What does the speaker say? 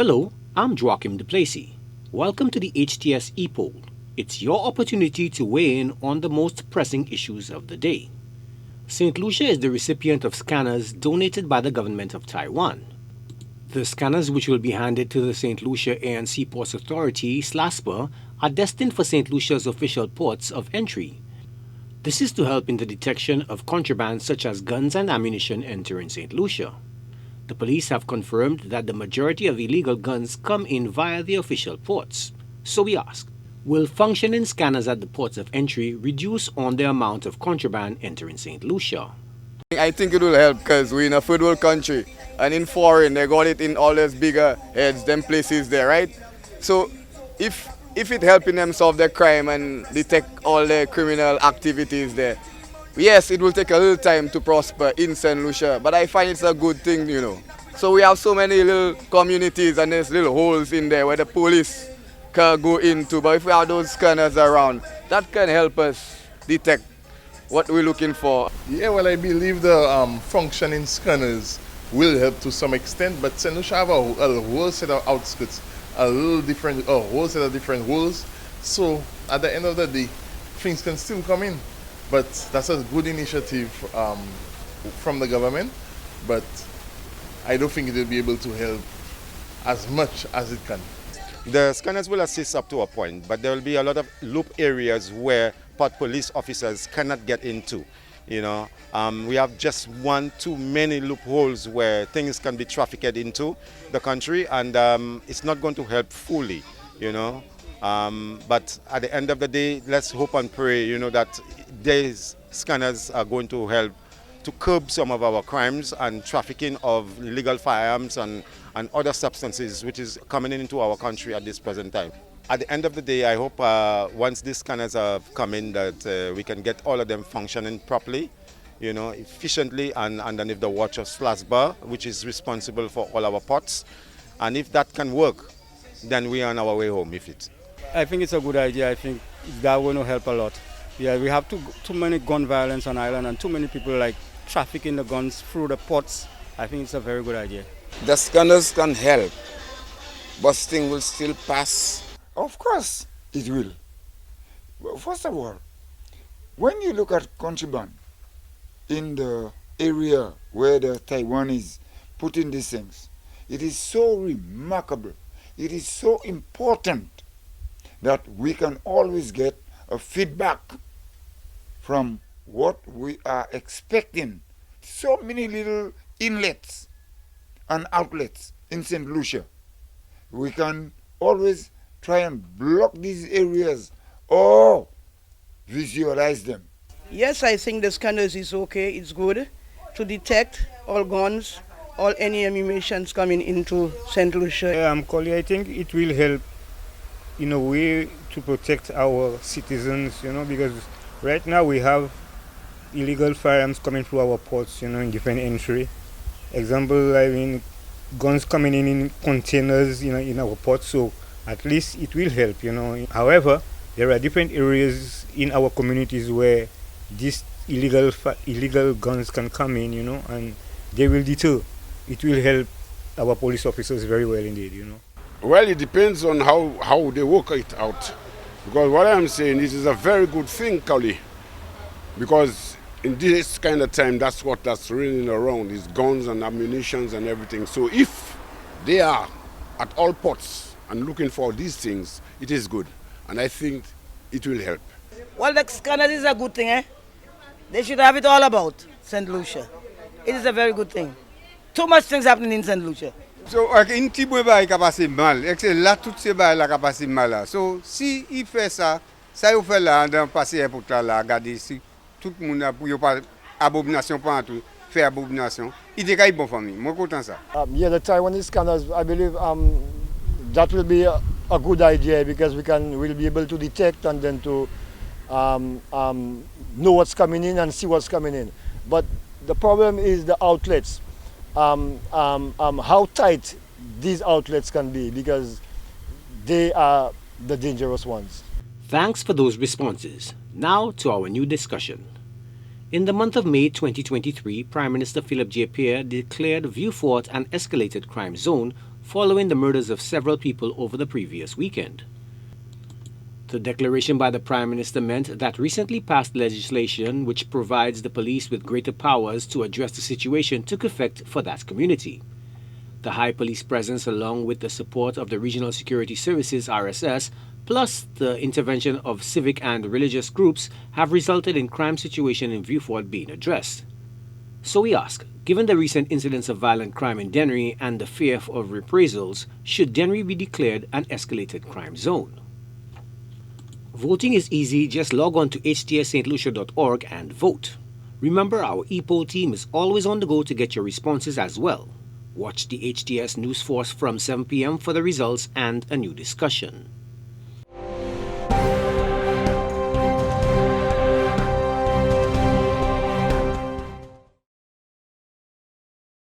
Hello, I'm Joachim Duplessis. Welcome to the HTS Epoll. It's your opportunity to weigh in on the most pressing issues of the day. St. Lucia is the recipient of scanners donated by the government of Taiwan. The scanners, which will be handed to the St. Lucia Air and Seaports Authority, SLASPA, are destined for St. Lucia's official ports of entry. This is to help in the detection of contraband such as guns and ammunition entering St. Lucia. The police have confirmed that the majority of illegal guns come in via the official ports. So we ask, will functioning scanners at the ports of entry reduce on the amount of contraband entering St. Lucia? I think it will help because we're in a third world country and in foreign they got it in all those bigger heads, them places there, right? So if it helping them solve their crime and detect all the criminal activities there, yes, it will take a little time to prosper in St. Lucia, but I find it's a good thing, you know. So we have so many little communities and there's little holes in there where the police can go into, but if we have those scanners around, that can help us detect what we're looking for. Yeah, well, I believe the functioning scanners will help to some extent, but St. Lucia have a whole set of outskirts, a whole set of different holes. So at the end of the day, things can still come in. But that's a good initiative from the government, but I don't think it will be able to help as much as it can. The scanners will assist up to a point, but there will be a lot of loop areas where port police officers cannot get into. You know, we have just one too many loopholes where things can be trafficked into the country, and it's not going to help fully. You know, but at the end of the day, let's hope and pray. You know that these scanners are going to help to curb some of our crimes and trafficking of illegal firearms and other substances which is coming into our country at this present time. At the end of the day, I hope once these scanners have come in that we can get all of them functioning properly, you know, efficiently, and underneath the watch of SLASPA, which is responsible for all our ports. And if that can work, then we are on our way home with it. I think it's a good idea. I think that will help a lot. Yeah, we have too many gun violence on island and too many people like trafficking the guns through the ports. I think it's a very good idea. The scanners can help, but things will still pass. Of course it will. Well, first of all, when you look at contraband in the area where the Taiwanese put in these things, it is so remarkable, it is so important that we can always get a feedback from what we are expecting. So many little inlets and outlets in St. Lucia. We can always try and block these areas or visualize them. Yes, I think the scanners is okay, it's good to detect all guns, all any ammunitions coming into St. Lucia. Collie, I think it will help in a way to protect our citizens, you know, because right now we have illegal firearms coming through our ports, you know, in different entry. Example, I mean, guns coming in containers, you know, in our ports, so at least it will help, you know. However, there are different areas in our communities where these illegal guns can come in, you know, and they will deter. It will help our police officers very well indeed, you know. Well, it depends on how they work it out. Because what I'm saying is it's a very good thing, Kali. Because in this kind of time, that's raining around, is guns and ammunitions and everything. So if they are at all ports and looking for these things, it is good. And I think it will help. Well, the scanners is a good thing, eh? They should have it all about St. Lucia. It is a very good thing. Too much things happening in St. Lucia. So, in Tiboué, il a passé mal. Là, tout ces bails là, il a passé mal. So, si il fait ça, ça il fait là, dans passer pour là, regarder si tout le monde a pour pas abomination pas tout, faire abomination. Il est bon famille. Moi content ça. Yeah, the Taiwanese scanners, I believe that will be a good idea because we'll be able to detect and then to know what's coming in and see what's coming in. But the problem is the outlets. How tight these outlets can be because they are the dangerous ones. Thanks for those responses. Now to our new discussion. In the month of May 2023, Prime Minister Philip J. Pierre declared Vieux Fort an escalated crime zone following the murders of several people over the previous weekend. The declaration by the Prime Minister meant that recently passed legislation which provides the police with greater powers to address the situation took effect for that community. The high police presence, along with the support of the Regional Security Services RSS, plus the intervention of civic and religious groups, have resulted in crime situation in Vieux being addressed. So we ask, given the recent incidents of violent crime in Dennery and the fear of reprisals, should Dennery be declared an escalated crime zone? Voting is easy, just log on to htsstlucia.org and vote. Remember, our Epoll team is always on the go to get your responses as well. Watch the HTS News Force from 7 p.m. for the results and a new discussion.